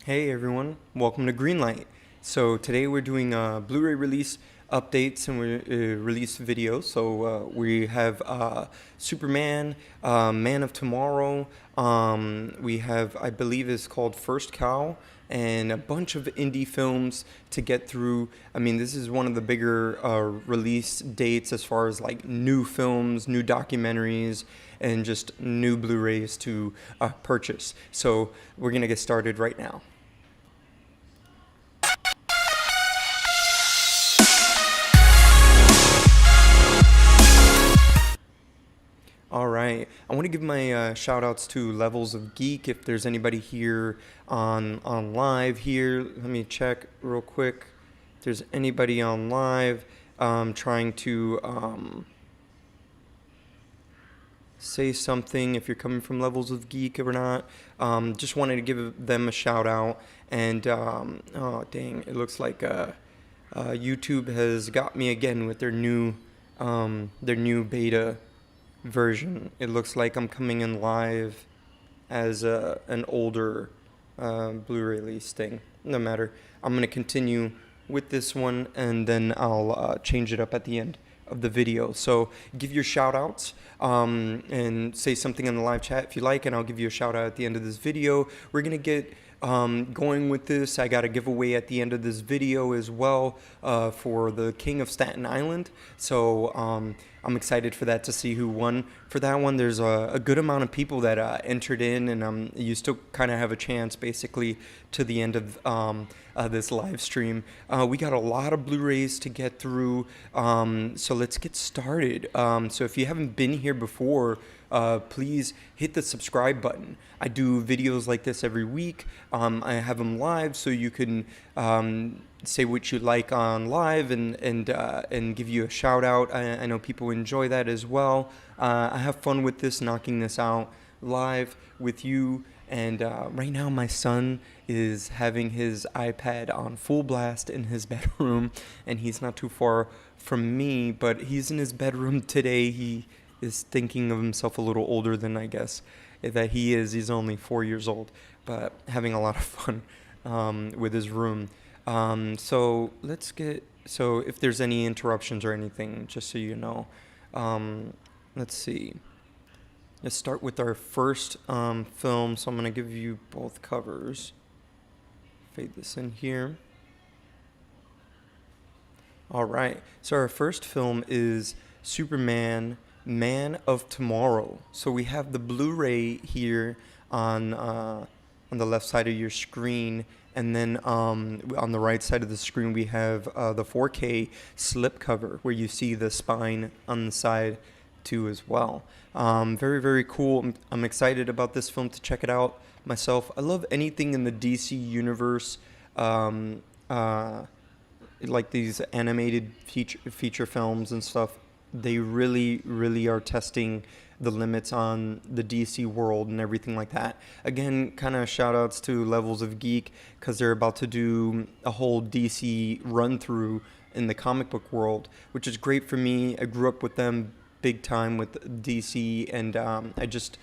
Hey everyone, welcome to Greenlight. So today we're doing Blu-ray release updates and release videos. So we have Superman, Man of Tomorrow. We have, I believe, it's called First Cow, and a bunch of indie films to get through. I mean, this is one of the bigger release dates as far as like new films, new documentaries, and just new Blu-rays to purchase. So we're gonna get started right now. All right. I want to give my shout outs to Levels of Geek. If there's anybody here on live here, let me check real quick. If there's anybody on live trying to say something, if you're coming from Levels of Geek or not. Just wanted to give them a shout out. And oh dang, it looks like YouTube has got me again with their new beta version. It looks like I'm coming in live as an older Blu-ray release thing. No matter. I'm going to continue with this one, and then I'll change it up at the end of the video. So give your shout outs and say something in the live chat if you like, and I'll give you a shout out at the end of this video. We're going to get going with this. I got a giveaway at the end of this video as well for the King of Staten Island. So I'm excited for that, to see who won for that one. There's a good amount of people that entered in, and you still kind of have a chance basically to the end of this live stream. We got a lot of Blu-rays to get through, so let's get started. So if you haven't been here before, please hit the subscribe button. I do videos like this every week. I have them live, so you can say what you like on live and give you a shout out. I know people enjoy that as well. I have fun with this, knocking this out live with you. And right now my son is having his iPad on full blast in his bedroom, and he's not too far from me, but he's in his bedroom today. He is thinking of himself a little older than I guess that he is. He's only 4 years old, but having a lot of fun with his room. So if there's any interruptions or anything, just so you know, let's see. Let's start with our first film. So I'm going to give you both covers. Fade this in here. All right. So our first film is Superman, Man of Tomorrow. So we have the Blu-ray here on the left side of your screen, and then on the right side of the screen we have the 4K slipcover where you see the spine on the side too as well. Very, very cool. I'm excited about this film to check it out myself. I love anything in the DC universe, like these animated feature films and stuff. They really, really are testing the limits on the DC world and everything like that. Again, kind of shout outs to Levels of Geek, because they're about to do a whole DC run through in the comic book world, which is great for me. I grew up with them big time with DC, and I just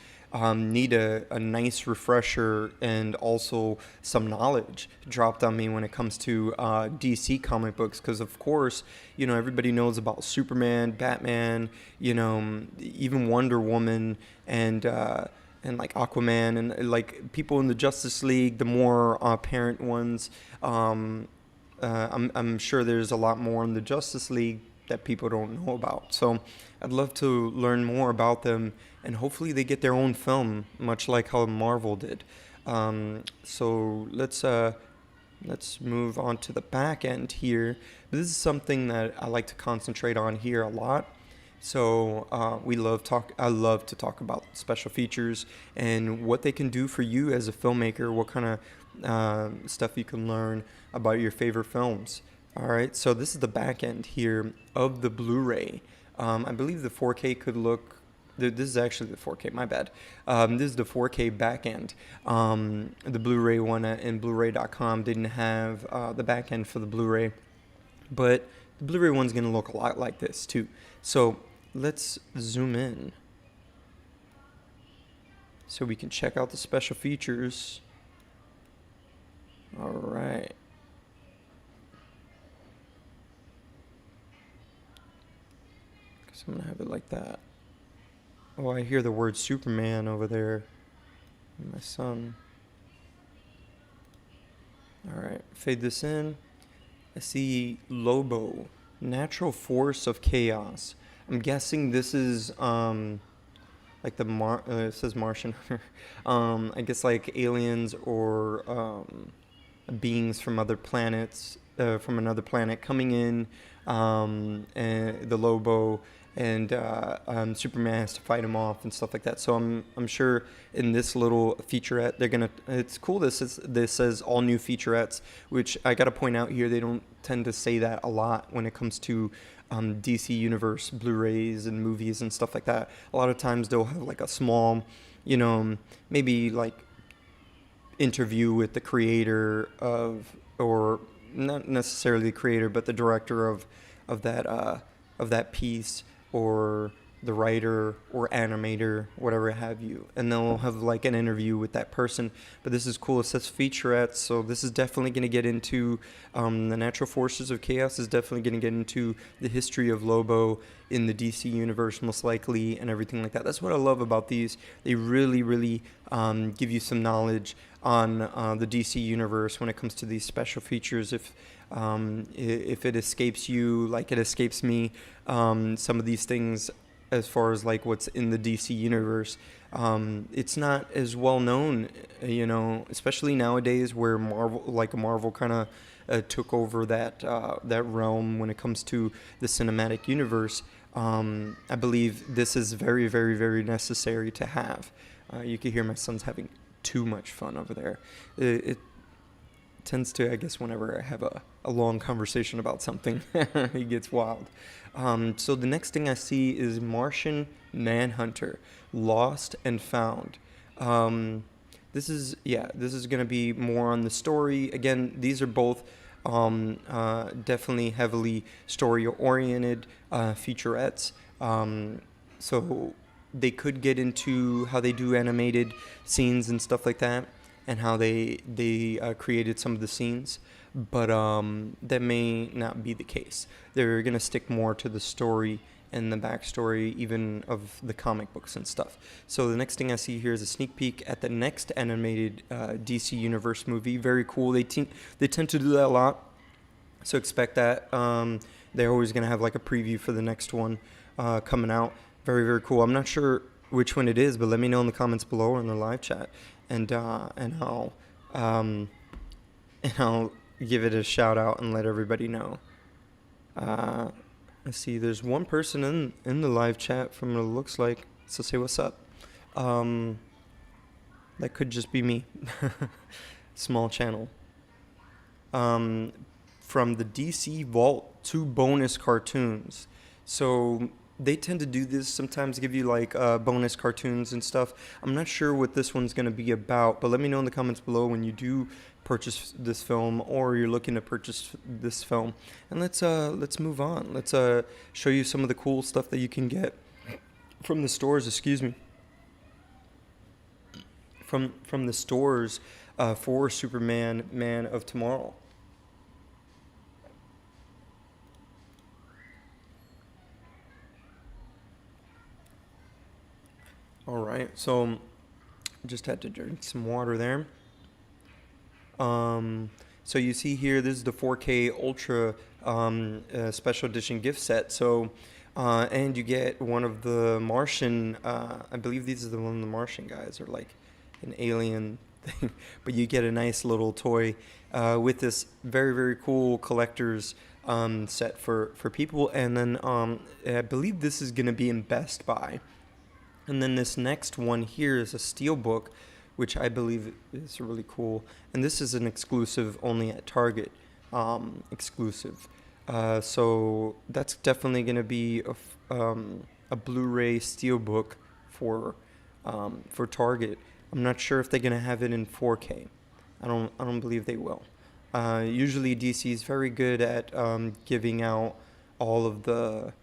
need a nice refresher and also some knowledge dropped on me when it comes to DC comic books, because of course, you know, everybody knows about Superman, Batman, you know, even Wonder Woman, and like Aquaman, and like people in the Justice League, the more apparent ones. I'm sure there's a lot more in the Justice League that people don't know about. So I'd love to learn more about them, and hopefully they get their own film, much like how Marvel did. So let's move on to the back end here. This is something that I like to concentrate on here a lot. So I love to talk about special features and what they can do for you as a filmmaker, what kind of stuff you can learn about your favorite films. All right, so this is the back end here of the Blu-ray. I believe the 4K could look. This is actually the 4K. My bad. This is the 4K back end. The Blu-ray one in Bluray.com didn't have the back end for the Blu-ray, but the Blu-ray one's gonna look a lot like this too. So let's zoom in so we can check out the special features. All right. Guess I'm gonna have it like that. Oh, I hear the word Superman over there. My son. All right, fade this in. I see Lobo, natural force of chaos. I'm guessing this is like it says Martian. I guess like aliens or beings from other planets, from another planet coming in, and the Lobo, and Superman has to fight him off and stuff like that. So I'm sure in this little featurette they're gonna. It's cool. This says all new featurettes, which I gotta point out here. They don't tend to say that a lot when it comes to DC Universe Blu-rays and movies and stuff like that. A lot of times they'll have like a small, maybe like interview with the creator of, or not necessarily the creator, but the director of that piece, or the writer or animator, whatever have you, and they'll have like an interview with that person. But this is cool. It says featurettes, so this is definitely going to get into the natural forces of chaos. Is definitely going to get into the history of Lobo in the DC universe, most likely, and everything like that. That's what I love about these. They really, really give you some knowledge on the DC universe when it comes to these special features. If it escapes you, like it escapes me, some of these things, as far as like what's in the DC universe, it's not as well known, especially nowadays where Marvel kind of took over that realm when it comes to the cinematic universe. I believe this is very, very, very necessary to have. You can hear my son's having too much fun over there. It tends to, I guess, whenever I have a long conversation about something, he gets wild. So the next thing I see is Martian Manhunter, Lost and Found. This is going to be more on the story. Again, these are both definitely heavily story-oriented featurettes. So they could get into how they do animated scenes and stuff like that, and how they created some of the scenes, but that may not be the case. They're going to stick more to the story and the backstory, even of the comic books and stuff. So the next thing I see here is a sneak peek at the next animated DC Universe movie. Very cool. They tend to do that a lot, so expect that. They're always going to have like a preview for the next one coming out. Very, very cool. I'm not sure which one it is, but let me know in the comments below or in the live chat, and I'll give it a shout out and let everybody know. I see there's one person in the live chat from what it looks like, so say what's up. That could just be me. Small channel. From the DC Vault, 2 bonus cartoons. So they tend to do this sometimes, give you like bonus cartoons and stuff. I'm not sure what this one's going to be about, but let me know in the comments below when you do purchase this film, or you're looking to purchase this film. And let's move on. Let's show you some of the cool stuff that you can get from the stores. From the stores for Superman, Man of Tomorrow. All right, so just had to drink some water there. So you see here, this is the 4K Ultra special edition gift set. So, and you get one of the Martian. I believe these are the one of the Martian guys, or like an alien thing. But you get a nice little toy with this very, very cool collector's set for people. And then I believe this is going to be in Best Buy. And then this next one here is a Steelbook, which I believe is really cool. And this is an exclusive only at Target exclusive. So that's definitely going to be a Blu-ray Steelbook for Target. I'm not sure if they're going to have it in 4K. I don't believe they will. Usually DC is very good at giving out all of the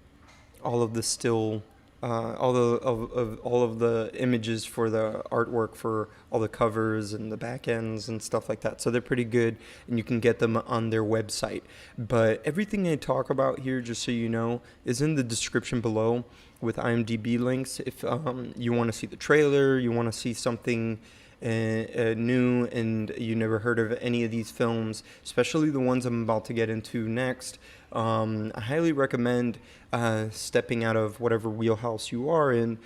still all of the images for the artwork for all the covers and the back ends and stuff like that. So they're pretty good, and you can get them on their website. But everything I talk about here, just so you know, is in the description below with IMDb links. If you want to see the trailer, you want to see something new, and you never heard of any of these films, especially the ones I'm about to get into next, I highly recommend stepping out of whatever wheelhouse you are in,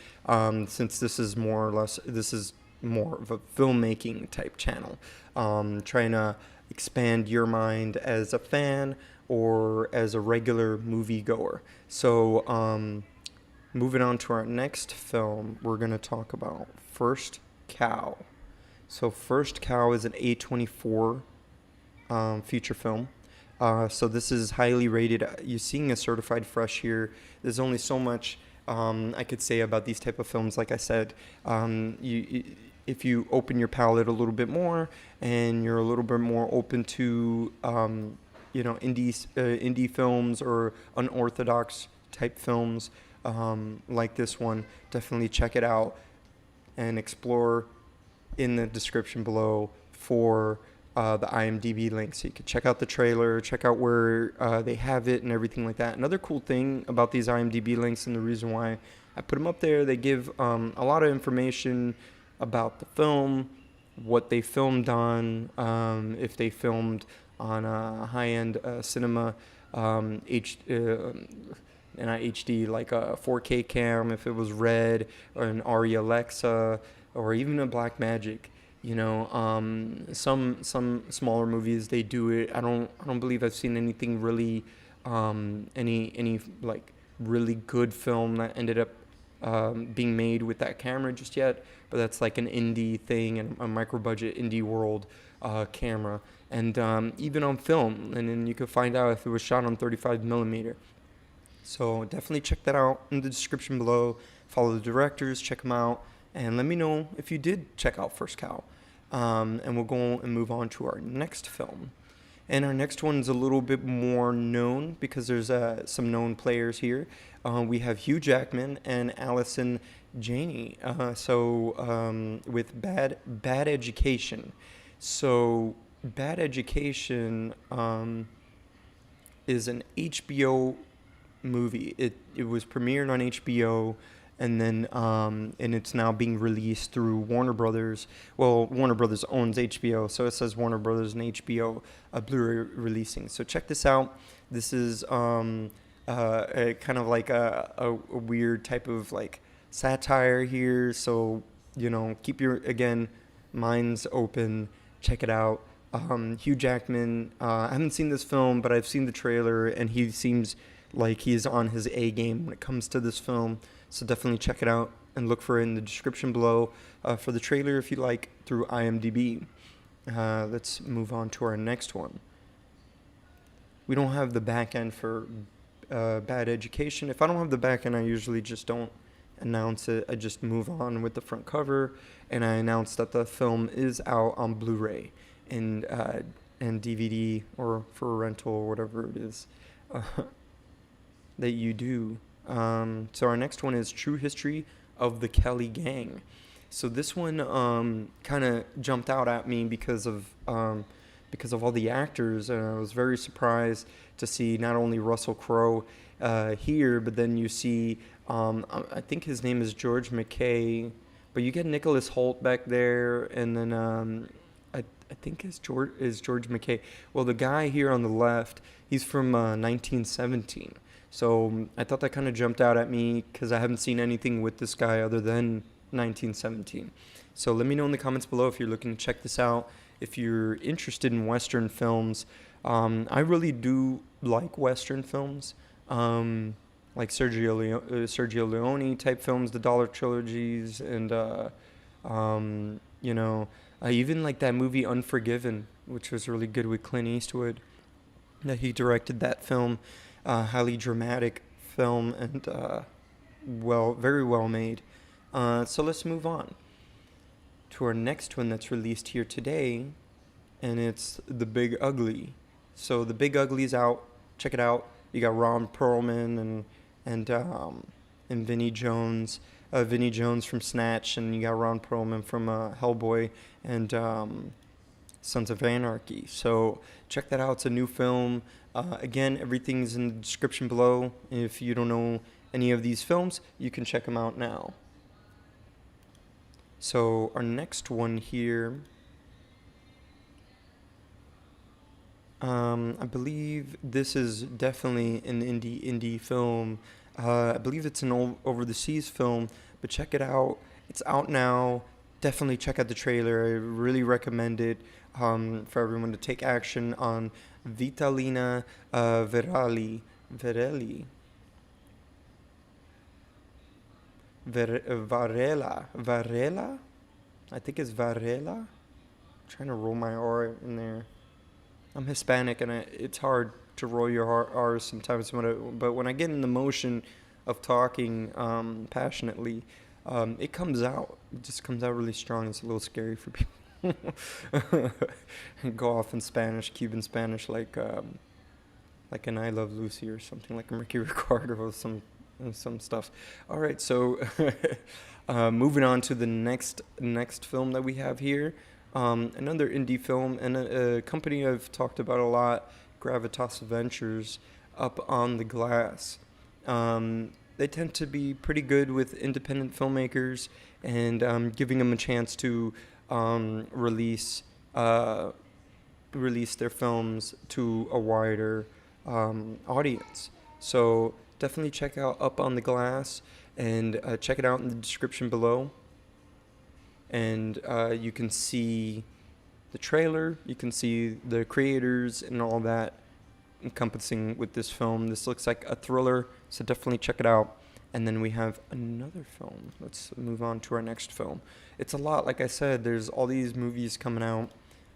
since this is more of a filmmaking type channel, trying to expand your mind as a fan or as a regular moviegoer. So moving on to our next film, we're going to talk about First Cow. So First Cow is an A24 feature film. So this is highly rated. You're seeing a certified fresh here. There's only so much I could say about these type of films. Like I said, if you open your palette a little bit more and you're a little bit more open to indie films or unorthodox type films like this one, definitely check it out and explore in the description below for the IMDb link, so you can check out the trailer, check out where they have it and everything like that. Another cool thing about these IMDb links, and the reason why I put them up there, they give a lot of information about the film, what they filmed on, if they filmed on a high-end cinema, not HD, like a 4K cam, if it was Red or an ARRI Alexa, or even a Blackmagic. Some smaller movies, they do it. I don't believe I've seen anything really, any like really good film that ended up being made with that camera just yet. But that's like an indie thing and a micro budget indie world camera, and even on film. And then you could find out if it was shot on 35 millimeter. So definitely check that out in the description below. Follow the directors, check them out, and let me know if you did check out First Cow. And we'll go and move on to our next film. And our next one's a little bit more known because there's some known players here. We have Hugh Jackman and Allison Janney. With Bad Education. So Bad Education is an HBO movie. It was premiered on HBO, and then and it's now being released through Warner Brothers. Well, Warner Brothers owns HBO, so it says Warner Brothers and HBO Blu-ray releasing. So check this out. This is a kind of like a weird type of like satire here. So keep your minds open. Check it out. Hugh Jackman. I haven't seen this film, but I've seen the trailer, and he seems like he's on his A game when it comes to this film. So definitely check it out and look for it in the description below for the trailer if you like through IMDb. Let's move on to our next one. We don't have the back end for Bad Education. If I don't have the back end, I usually just don't announce it. I just move on with the front cover, and I announce that the film is out on Blu-ray and DVD or for rental or whatever it is that you do. So our next one is True History of the Kelly Gang. So this one kind of jumped out at me because of all the actors, and I was very surprised to see not only Russell Crowe here, but then you see I think his name is George McKay, but you get Nicholas Hoult back there, and then I think is George McKay. Well, the guy here on the left, he's from 1917. So I thought that kind of jumped out at me because I haven't seen anything with this guy other than 1917. So let me know in the comments below if you're looking to check this out. If you're interested in Western films, I really do like Western films, like Sergio Leone type films, the Dollar trilogies, and I even like that movie Unforgiven, which was really good with Clint Eastwood. That he directed that film. Highly dramatic film, and very well made. So let's move on to our next one that's released here today, and it's The Big Ugly. So The Big Ugly's out. Check it out. You got Ron Perlman and and Vinnie Jones from Snatch, and you got Ron Perlman from Hellboy, and Sons of Anarchy. So check that out. It's a new film. Again, everything's in the description below. If you don't know any of these films, you can check them out now. So our next one here, I believe this is definitely an indie film. I believe it's an over the seas film, but check it out. It's out now. Definitely check out the trailer. I really recommend it for everyone to take action on Vitalina Varela. I think it's Varela. I'm trying to roll my R in there. I'm Hispanic, and it's hard to roll your R's sometimes. But when I get in the motion of talking passionately, it comes out. It just comes out really strong. It's a little scary for people. Go off in Spanish, Cuban Spanish, like an I Love Lucy or something, like a Ricky Ricardo or some stuff. All right, so moving on to the next film that we have here. Another indie film, and a company I've talked about a lot, Gravitas Ventures, Up on the Glass. They tend to be pretty good with independent filmmakers, and giving them a chance to release their films to a wider audience. So definitely check out Up on the Glass, and check it out in the description below. And you can see the trailer, you can see the creators and all that encompassing with this film. This looks like a thriller, so definitely check it out. And then we have another film. Let's move on to our next film. It's a lot, like I said, there's all these movies coming out.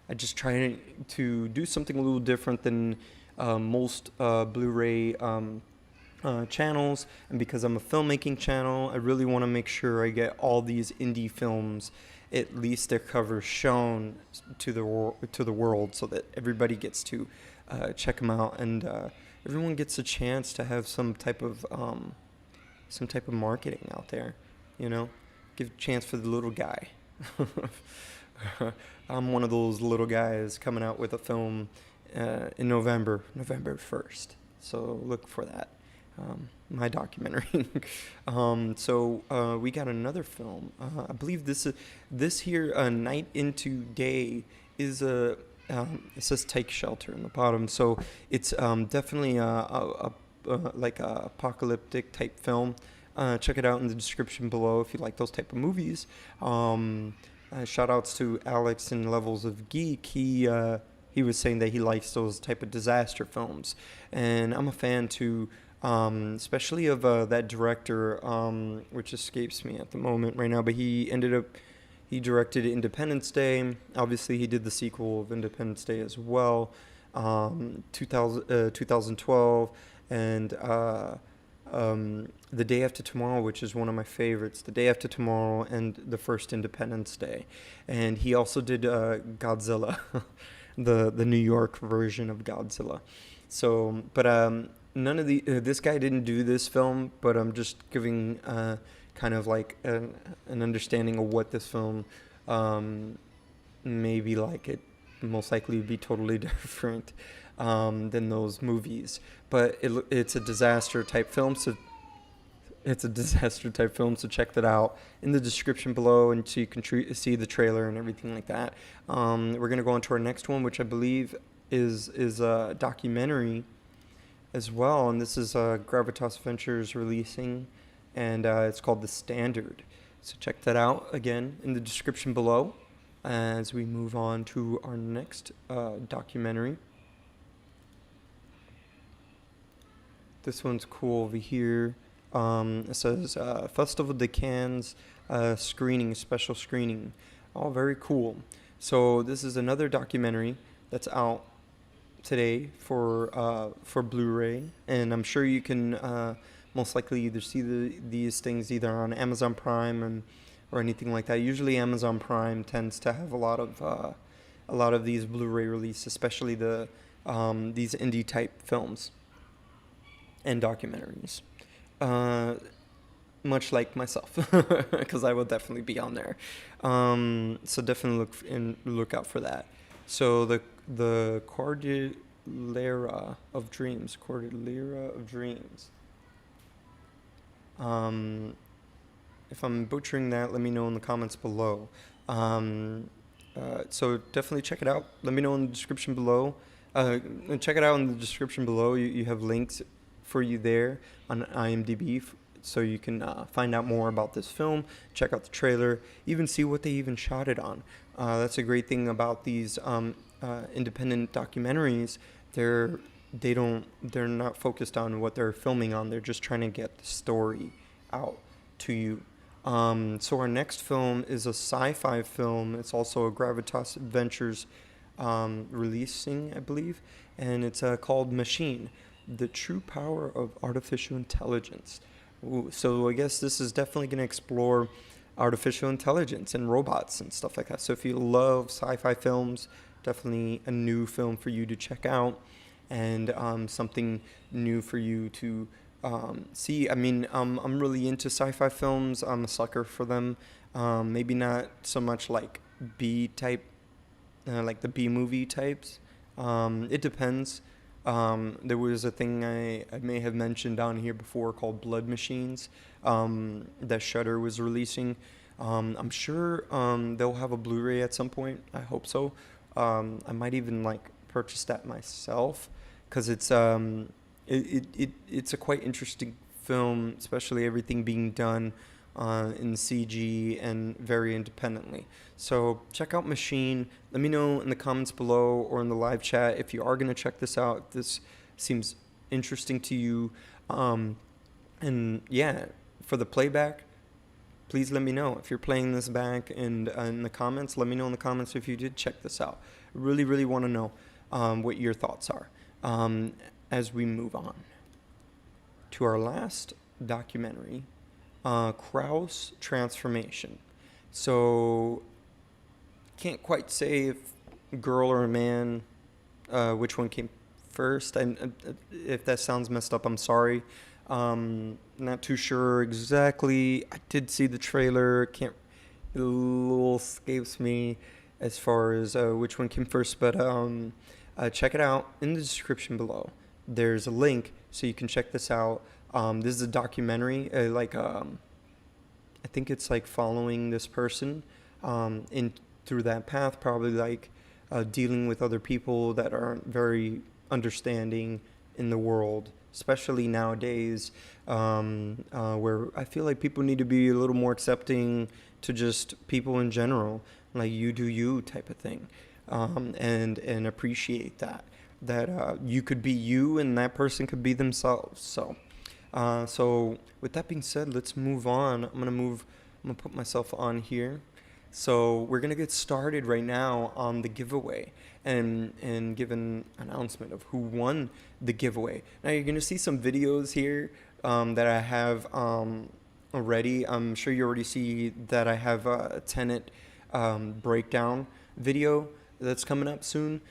I just try to do something a little different than most Blu-ray channels, and because I'm a filmmaking channel, I really want to make sure I get all these indie films, at least their covers shown to the world, so that everybody gets to check them out, and everyone gets a chance to have some type of marketing out there, give a chance for the little guy. I'm one of those little guys coming out with a film in November 1st, so look for that. My documentary. So we got another film. I believe this here, Night into Day, is it says Take Shelter in the bottom. So it's definitely like a apocalyptic type film. Check it out in the description below if you like those type of movies. Shout outs to Alex in Levels of Geek. He was saying that he likes those type of disaster films, and I'm a fan too. Especially of that director, which escapes me at the moment right now, but he directed Independence Day. Obviously, he did the sequel of Independence Day as well, 2012, and The Day After Tomorrow, which is one of my favorites, The Day After Tomorrow and The First Independence Day. And he also did Godzilla, the New York version of Godzilla. So, but none of this guy didn't do this film, but I'm just giving kind of like an understanding of what this film may be like. It most likely would be totally different than those movies, but it's a disaster type film, so check that out in the description below, and so you can see the trailer and everything like that. We're gonna go on to our next one, which I believe is a documentary as well, and this is Gravitas Ventures releasing, and it's called The Standard. So check that out again in the description below as we move on to our next documentary. This one's cool over here. It says Festival de Cannes special screening. Oh, very cool. So this is another documentary that's out today for Blu-ray, and I'm sure you can most likely either see these things either on Amazon Prime or anything like that. Usually Amazon Prime tends to have a lot of these Blu-ray releases, especially these indie type films and documentaries. much like myself, because I will definitely be on there. So definitely look out for that. So the Cordillera of Dreams, Cordillera of Dreams. If I'm butchering that, let me know in the comments below. So definitely check it out. Let me know in the description below. And check it out in the description below. You have links for you there on IMDb, so you can find out more about this film, check out the trailer, even see what they even shot it on. That's a great thing about these independent documentaries. They're not focused on what they're filming on. They're just trying to get the story out to you. So our next film is a sci-fi film. It's also a Gravitas Ventures releasing, I believe, and it's called Machine: The True Power of Artificial Intelligence. Ooh, so I guess this is definitely going to explore artificial intelligence and robots and stuff like that. So if you love sci-fi films, definitely a new film for you to check out, and something new for you to see. I mean, I'm really into sci-fi films. I'm a sucker for them. Maybe not so much like B type, like the B movie types. It depends. There was a thing I may have mentioned down here before called Blood Machines that Shudder was releasing. I'm sure they'll have a Blu-ray at some point. I hope so. I might even like purchase that myself, because it's a quite interesting film, especially everything being done in CG and very independently. So check out Machine. Let me know in the comments below or in the live chat if you are going to check this out, if this seems interesting to you. And yeah, for the playback, please let me know. If you're playing this back, and in the comments, let me know in the comments if you did check this out. I really, really want to know what your thoughts are as we move on to our last documentary, Krow's Transformation. So can't quite say if girl or a man, which one came first. And if that sounds messed up, I'm sorry. Not too sure exactly. I did see the trailer. It a little escapes me as far as which one came first, but check it out in the description below. There's a link so you can check this out. This is a documentary, I think it's like following this person in through that path, probably like dealing with other people that aren't very understanding in the world, especially nowadays, where I feel like people need to be a little more accepting to just people in general, like you do you type of thing, and appreciate that you could be you and that person could be themselves. So with that being said, let's move on. I'm gonna put myself on here. So we're gonna get started right now on the giveaway and give an announcement of who won the giveaway. Now you're gonna see some videos here that I have already. I'm sure you already see that I have a Tenet breakdown video that's coming up soon.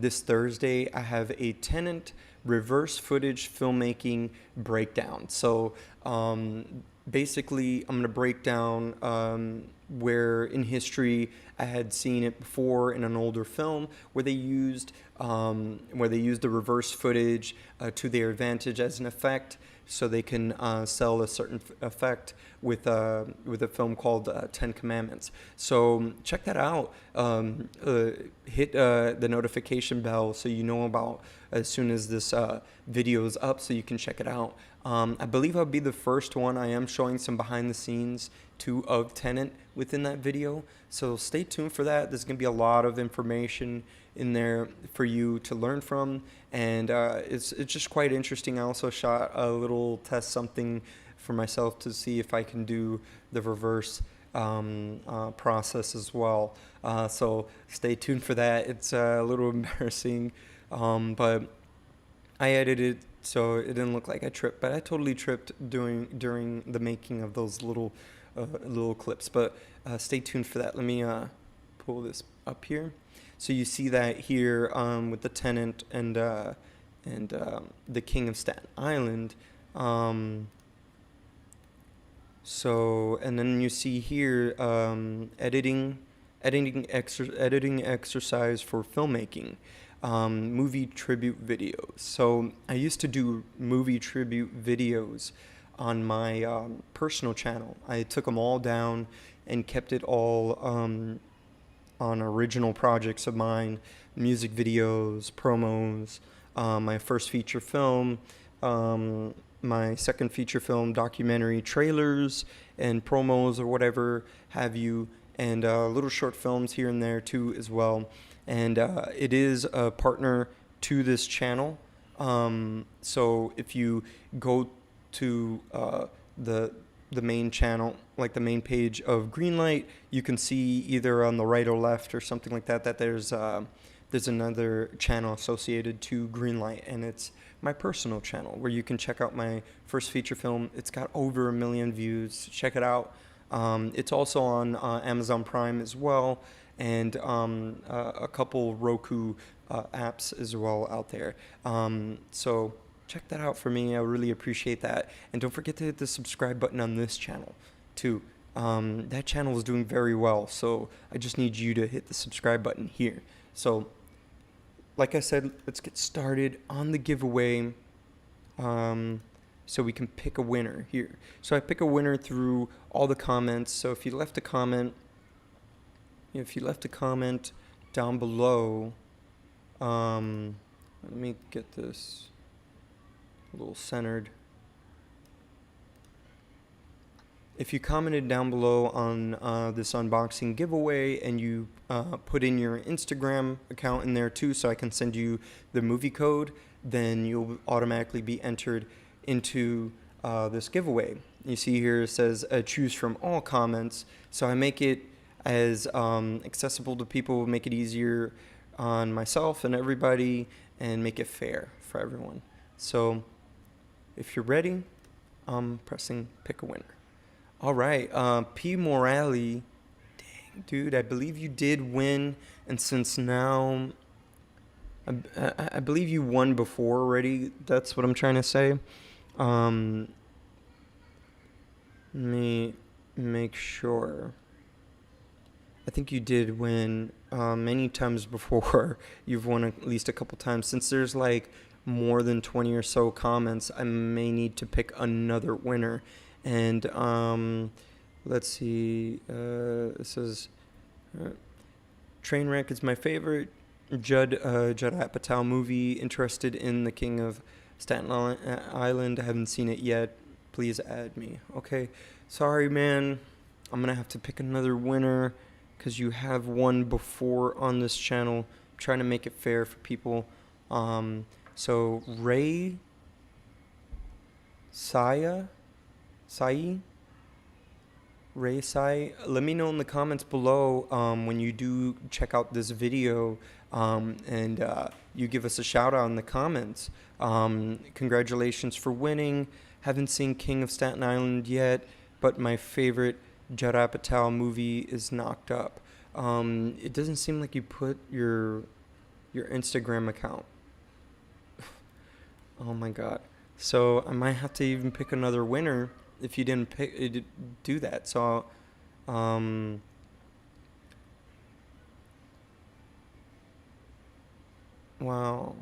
This Thursday, I have a Tenet reverse footage filmmaking breakdown. So basically, I'm going to break down where in history I had seen it before in an older film where they used the reverse footage to their advantage as an effect, so they can sell a certain effect with a film called 10 Commandments. So check that out. Hit the notification bell so you know about as soon as this video is up, so you can check it out. I believe I'll be the first one. I am showing some behind the scenes too of Tenet within that video, so stay tuned for that. There's going to be a lot of information in there for you to learn from, and it's just quite interesting. I also shot a little test something for myself to see if I can do the reverse process as well. So stay tuned for that. It's a little embarrassing, but I edited so it didn't look like I tripped, but I totally tripped during the making of those little clips. But stay tuned for that. Let me pull this up here. So you see that here with the Tenant and the King of Staten Island. So, and then you see here, editing exercise for filmmaking, movie tribute videos. So I used to do movie tribute videos on my personal channel. I took them all down and kept it all on original projects of mine, music videos, promos, my first feature film, my second feature film, documentary trailers and promos or whatever have you, and little short films here and there too as well. And it is a partner to this channel. So if you go to the main channel, like the main page of Greenlight, you can see either on the right or left or something like that that there's another channel associated to Greenlight, and it's my personal channel where you can check out my first feature film. It's got over 1 million views. Check it out. It's also on Amazon Prime as well, and a couple Roku apps as well out there. So check that out for me. I really appreciate that. And don't forget to hit the subscribe button on this channel too. That channel is doing very well, so I just need you to hit the subscribe button here. So like I said, let's get started on the giveaway, so we can pick a winner here. So I pick a winner through all the comments. So if you left a comment down below, let me get this a little centered. If you commented down below on this unboxing giveaway and you put in your Instagram account in there too, so I can send you the movie code, then you'll automatically be entered into this giveaway. You see here it says choose from all comments, so I make it as accessible to people, make it easier on myself and everybody, and make it fair for everyone. So if you're ready, I'm pressing pick a winner. All right, P. Morale, dang, dude, I believe you did win, and since now, I believe you won before already, that's what I'm trying to say. Let me make sure. I think you did win many times before. You've won at least a couple times. Since there's like more than 20 or so comments, I may need to pick another winner. And let's see, it says Trainwreck is my favorite Judd Apatow movie. Interested in The King of Staten Island. I haven't seen it yet. Please add me. Okay, sorry man, I'm gonna have to pick another winner because you have won before on this channel. I'm trying to make it fair for people. So Ray Sai, let me know in the comments below when you do check out this video, and you give us a shout out in the comments. Congratulations for winning. Haven't seen King of Staten Island yet, but my favorite Judd Apatow movie is Knocked Up. It doesn't seem like you put your Instagram account. Oh my god. So I might have to even pick another winner if you didn't do that. So wow.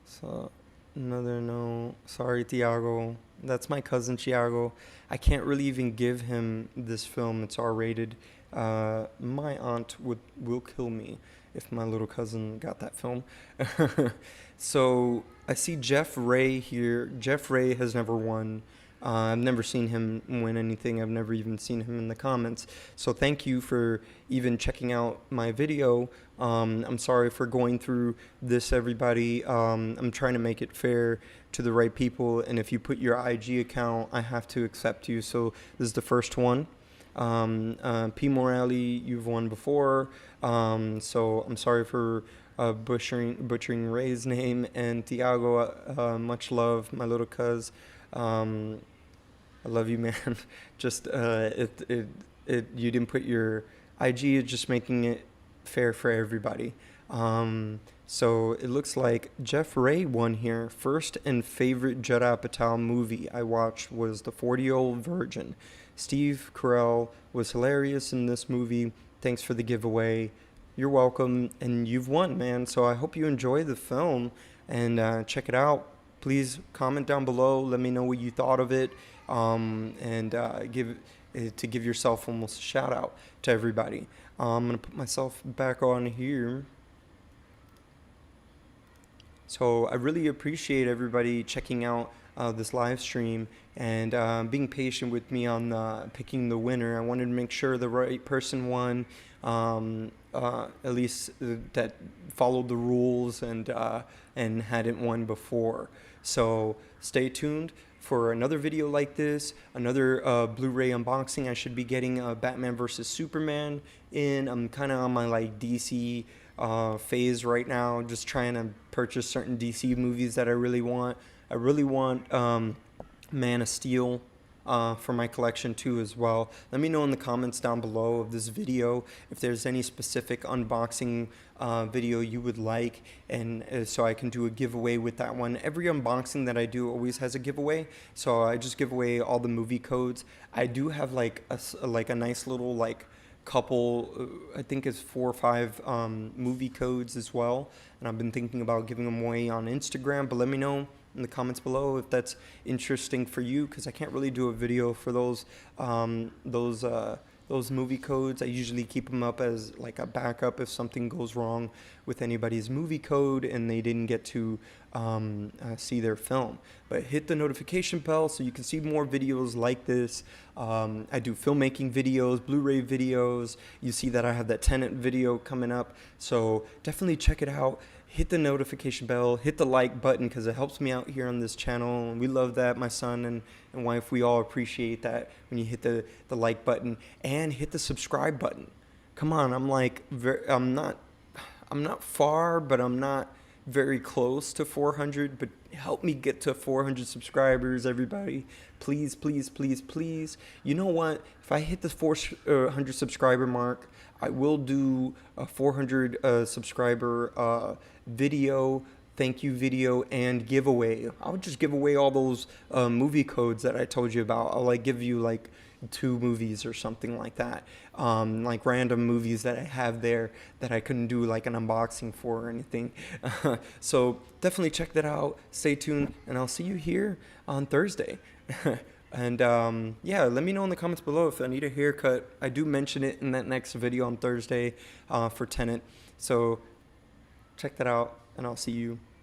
So another no. Sorry, Thiago. That's my cousin Thiago. I can't really even give him this film. It's R-rated. My aunt will kill me if my little cousin got that film. So I see Jeff Ray here. Jeff Ray has never won. I've never seen him win anything. I've never even seen him in the comments. So thank you for even checking out my video. I'm sorry for going through this, everybody. I'm trying to make it fair to the right people. And if you put your IG account, I have to accept you. So this is the first one. P. Morale, you've won before. So I'm sorry for butchering Ray's name. And Thiago, much love, my little cuz. I love you, man. Just you didn't put your IG, just making it fair for everybody. So it looks like Jeff Ray won here. First and favorite Judd Apatow movie I watched was The 40-Year-Old Virgin. Steve Carell was hilarious in this movie. Thanks for the giveaway. You're welcome, and you've won, man. So I hope you enjoy the film and check it out. Please comment down below. Let me know what you thought of it, and give yourself almost a shout out to everybody. I'm gonna put myself back on here. So I really appreciate everybody checking out this live stream and being patient with me on picking the winner. I wanted to make sure the right person won, at least that followed the rules and hadn't won before. So stay tuned for another video like this, another Blu-ray unboxing. I should be getting Batman vs. Superman in. I'm kind of on my like DC phase right now, just trying to purchase certain DC movies that I really want. I really want Man of Steel for my collection too as well. Let me know in the comments down below of this video if there's any specific unboxing video you would like, and so I can do a giveaway with that one. Every unboxing that I do always has a giveaway, so I just give away all the movie codes. I do have like a nice little like couple, I think it's 4 or 5 movie codes as well, and I've been thinking about giving them away on Instagram, but let me know in the comments below if that's interesting for you, because I can't really do a video for those movie codes. I usually keep them up as like a backup if something goes wrong with anybody's movie code and they didn't get to see their film. But hit the notification bell so you can see more videos like this. I do filmmaking videos, Blu-ray videos. You see that I have that Tenet video coming up, so definitely check it out. Hit the notification bell, hit the like button, because it helps me out here on this channel, and we love that. My son and wife, we all appreciate that when you hit the like button, and hit the subscribe button. Come on, I'm not far, but I'm not very close to 400, but help me get to 400 subscribers, everybody. Please, please, please, please. You know what? If I hit the 400 subscriber mark, I will do a 400 subscriber video, thank you video, and giveaway. I'll just give away all those movie codes that I told you about. I'll like give you like 2 movies or something like that, like random movies that I have there that I couldn't do like an unboxing for or anything. So definitely check that out. Stay tuned, and I'll see you here on Thursday. And yeah, let me know in the comments below if I need a haircut. I do mention it in that next video on Thursday for Tenet. So check that out, and I'll see you